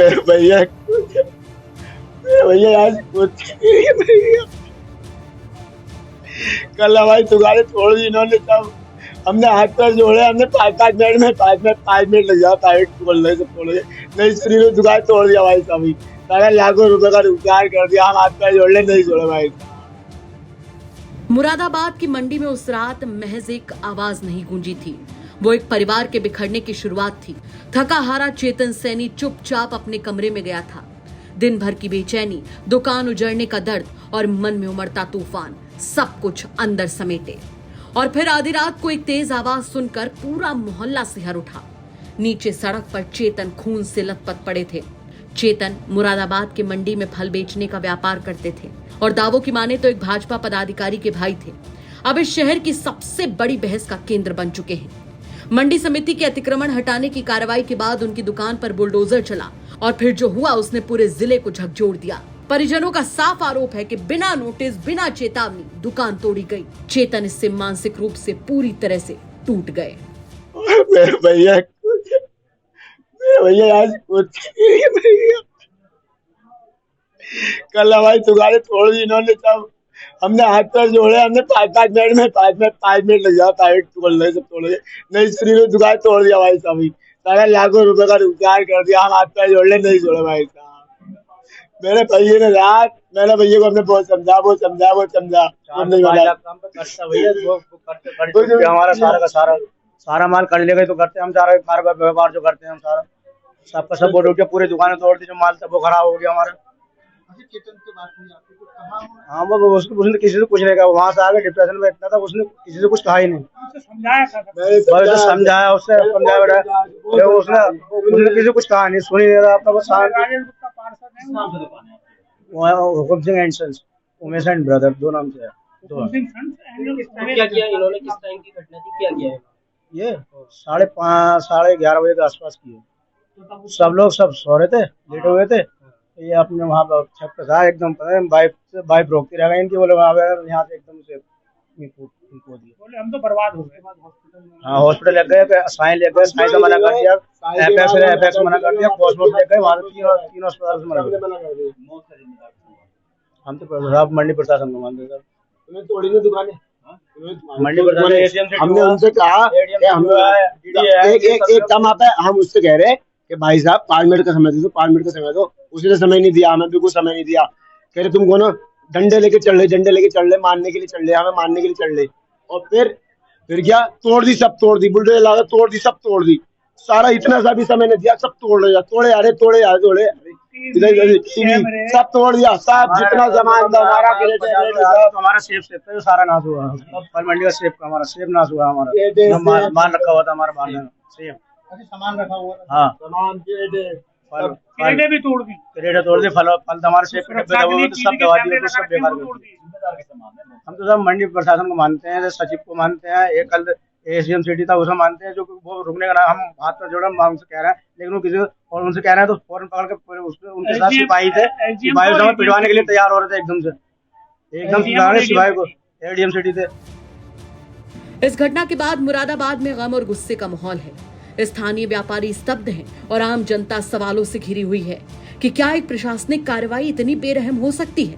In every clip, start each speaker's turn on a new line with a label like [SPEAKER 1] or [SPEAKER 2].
[SPEAKER 1] भैया भैया आज कुछ भैया कल हमारी दुकानें तोड़ दी इन्होंने, तब हमने हाथ पैर जोड़े, हमने 5 मिनट लग जाता है बोलने से तोड़ गए। नहीं सुनी तो दुकान तोड़ दिया भाई साहब, सारा लाखों रुपए का नुकसान कर दिया। हम हाथ पैर जोड़ ले, नहीं जोड़े भाई साहब।
[SPEAKER 2] मुरादाबाद की मंडी में उस रात महज एक आवाज नहीं गूंजी थी, वो एक परिवार के बिखरने की शुरुआत थी। थका हारा चेतन सैनी चुपचाप अपने कमरे में गया था। दिन भर की बेचैनी, दुकान उजड़ने का दर्द और मन में उमड़ता तूफान, सब कुछ अंदर समेटे। और फिर आधी रात को एक तेज आवाज सुनकर पूरा मोहल्ला सिहर उठा। नीचे सड़क पर चेतन खून से लथपथ पड़े थे। चेतन मुरादाबाद के मंडी में फल बेचने का व्यापार करते थे और दावों की माने तो एक भाजपा पदाधिकारी के भाई थे। अब इस शहर की सबसे बड़ी बहस का केंद्र बन चुके हैं। मंडी समिति के अतिक्रमण हटाने की कार्रवाई के बाद उनकी दुकान पर बुलडोजर चला और फिर जो हुआ उसने पूरे जिले को झकझोर दिया। परिजनों का साफ आरोप है कि बिना नोटिस, बिना चेतावनी दुकान तोड़ी गई। चेतन इससे मानसिक रूप से पूरी तरह से टूट गए।
[SPEAKER 1] भैया आज कुछ भैया कल हमारी दुकानें तोड़ दी इन्होंने, तब हमने हाथ पैर जोड़े, हमने 5 मिनट लग जाता है बोलने से तोड़ गए। नहीं सुनी तो दुकान तोड़ दिया भाई साहब, सारा लाखों रुपए का नुकसान कर दिया। हम हाथ पैर जोड़ ले, नहीं जोड़े भाई साहब। मेरे भैया ने रात, मैंने भैया को हमने बहुत समझा, वो समझा
[SPEAKER 3] हमारा सारा माल कर ले गए तो करते हम सारा कारोबार व्यवहार जो करते हैं हम सारा सबका सब बोल उठ पूरी दुकानें तोड़ दी, जो माल था वो खराब हो गया हमारा। हाँ वो उसने किसी से कुछ नहीं कहा, वहाँ से आगे डिप्रेशन में इतना था, उसने किसी से कुछ कहा ही नहीं। समझाया उससे उसने किसी कुछ कहा नहीं, सुनी नहीं रहा अपना बस। Hukum Singh and sons, Umesh and brother, दो नाम से है।
[SPEAKER 4] क्या किया इन्होंने, किस टाइम की घटना थी, क्या किया है?
[SPEAKER 3] ये 5:30 11:30 बजे के आसपास की है। सब लोग सब सो रहे थे, लेटे हुए थे। ये अपने वहाँ पर छत पे था एकदम, बाइक रोकती रह गई इनकी, बोले वहाँ पे यहाँ से एकदम से बोले हम तो बर्बाद हो गए। हाँ हॉस्पिटल लग गए, साइन ले गए, साइन से मना कर दिया, एपेक्स मना कर दिया, कॉस्मोस ले गए, वहाँ तीन अस्पताल से मना कर दिया। हम तो मंडी प्रशासन को मानते सर,
[SPEAKER 1] तोड़ी नहीं दुकानें।
[SPEAKER 3] मंडी प्रशासन
[SPEAKER 1] हमने उनसे कहा कि हम एक काम आता है, हम उससे कह रहे कि भाई साहब 5 मिनट का समय दे दो, 5 मिनट का समय दो। उसने समय नहीं दिया, हमें बिल्कुल समय नहीं दिया। कह रहे तुमको ना डंडे लेके चढ़ ले, मारने के लिए चढ़ ले, हमें मारने के लिए चढ़ ले। और फिर क्या तोड़ दी, सब तोड़ दी, बुलडोजर लगा तोड़ दी, सब तोड़ दी सारा। इतना सा भी समय नहीं दिया, सब तोड़े सब तोड़ दिया, सब जितना सामान था
[SPEAKER 3] हमारा सेफ था सारा नाश हुआ। फल मंडी का सेफ, हमारा सेफ नाश हुआ। हमारा माल रखा हुआ था, हमारा माल सेफ सामान रखा हुआ था। हाँ सामान क्रेडे भी तोड़ दी, फल हमारे सेफ के डब्बे सब दवा दिए, सब बेकार कर दिए। हम तो सब मंडी प्रशासन को मानते हैं, सचिव को मानते हैं, एक कल एसडीएम सिटी था उसे मानते हैं, जो वो रुकने का हम हाथ पर जोड़ा, हम उनसे कह रहे हैं, लेकिन वो किसी और उनसे कह रहे हैं तो फौरन पकड़ के उनके साथ सिपाही थे, सिपाही से पिटवाने के लिए तैयार हो रहे थे एकदम से सिपाही को, एडीएम सिटी थे।
[SPEAKER 2] इस घटना के बाद मुरादाबाद में गम और गुस्से का माहौल है। स्थानीय व्यापारी स्तब्ध हैं और आम जनता सवालों से घिरी हुई है कि क्या एक प्रशासनिक कार्रवाई इतनी बेरहम हो सकती है।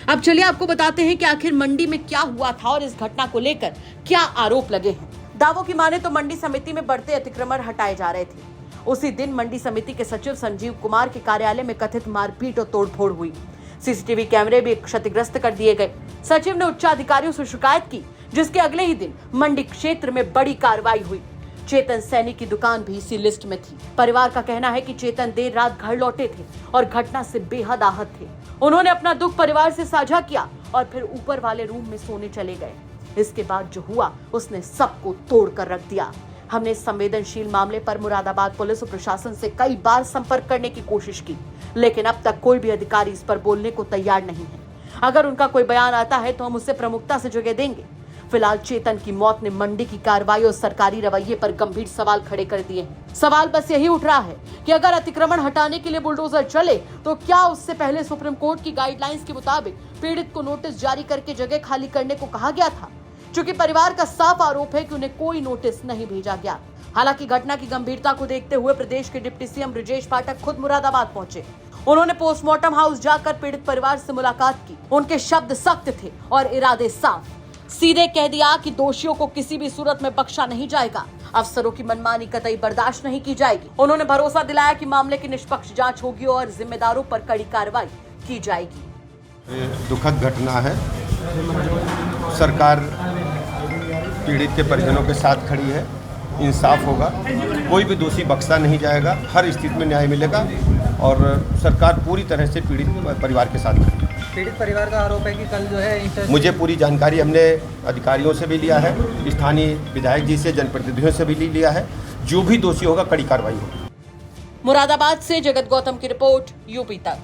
[SPEAKER 2] अब चलिए आपको बताते हैं कि आखिर मंडी में क्या हुआ था और इस घटना को लेकर क्या आरोप लगे हैं। दावों की माने तो मंडी समिति में बढ़ते अतिक्रमण हटाए जा रहे थे। उसी दिन मंडी समिति के सचिव संजीव कुमार के कार्यालय में कथित मारपीट और तोड़फोड़ हुई। सीसीटीवी कैमरे भी क्षतिग्रस्त कर दिए गए। सचिव ने उच्चाधिकारियों से शिकायत की, जिसके अगले ही दिन मंडी क्षेत्र में बड़ी कार्रवाई हुई। चेतन सैनी की दुकान भी इसी लिस्ट में थी। परिवार का कहना है कि चेतन देर रात घर लौटे थे और घटना से बेहद आहत थे। उन्होंने अपना दुख परिवार से साझा किया और फिर ऊपर वाले रूम में सोने चले गए। इसके बाद जो हुआ उसने सबको तोड़ कर रख दिया। हमने इस संवेदनशील मामले पर मुरादाबाद पुलिस और प्रशासन से कई बार संपर्क करने की कोशिश की, लेकिन अब तक कोई भी अधिकारी इस पर बोलने को तैयार नहीं है। अगर उनका कोई बयान आता है तो हम उसे प्रमुखता से जगह देंगे। फिलहाल चेतन की मौत ने मंडी की कार्रवाई और सरकारी रवैये पर गंभीर सवाल खड़े कर दिए हैं। सवाल बस यही उठ रहा है कि अगर अतिक्रमण हटाने के लिए बुलडोजर चले तो क्या उससे पहले सुप्रीम कोर्ट की गाइडलाइंस के मुताबिक पीड़ित को नोटिस जारी करके जगह खाली करने को कहा गया था? चूंकि परिवार का साफ आरोप है कि उन्हें कोई नोटिस नहीं भेजा गया, हालांकि घटना की गंभीरता को देखते हुए प्रदेश के डिप्टी सीएम ब्रजेश पाठक खुद मुरादाबाद पहुंचे। उन्होंने पोस्टमार्टम हाउस जाकर पीड़ित परिवार से मुलाकात की। उनके शब्द सख्त थे और इरादे साफ। सीधे कह दिया कि दोषियों को किसी भी सूरत में बख्शा नहीं जाएगा। अफसरों की मनमानी कतई बर्दाश्त नहीं की जाएगी। उन्होंने भरोसा दिलाया कि मामले की निष्पक्ष जांच होगी और जिम्मेदारों पर कड़ी कार्रवाई की जाएगी।
[SPEAKER 5] ये दुखद घटना है। सरकार पीड़ित के परिजनों के साथ खड़ी है। इंसाफ होगा, कोई भी दोषी बख्शा नहीं जाएगा, हर स्थिति में न्याय मिलेगा और सरकार पूरी तरह से पीड़ित परिवार के साथ खड़ी है।
[SPEAKER 6] पीड़ित परिवार का आरोप है कि कल जो है
[SPEAKER 5] मुझे पूरी जानकारी हमने अधिकारियों से भी लिया है, स्थानीय विधायक जी से, जनप्रतिनिधियों से भी लिया है। जो भी दोषी होगा कड़ी कार्रवाई होगी।
[SPEAKER 2] मुरादाबाद से जगत गौतम की रिपोर्ट, यूपी तक।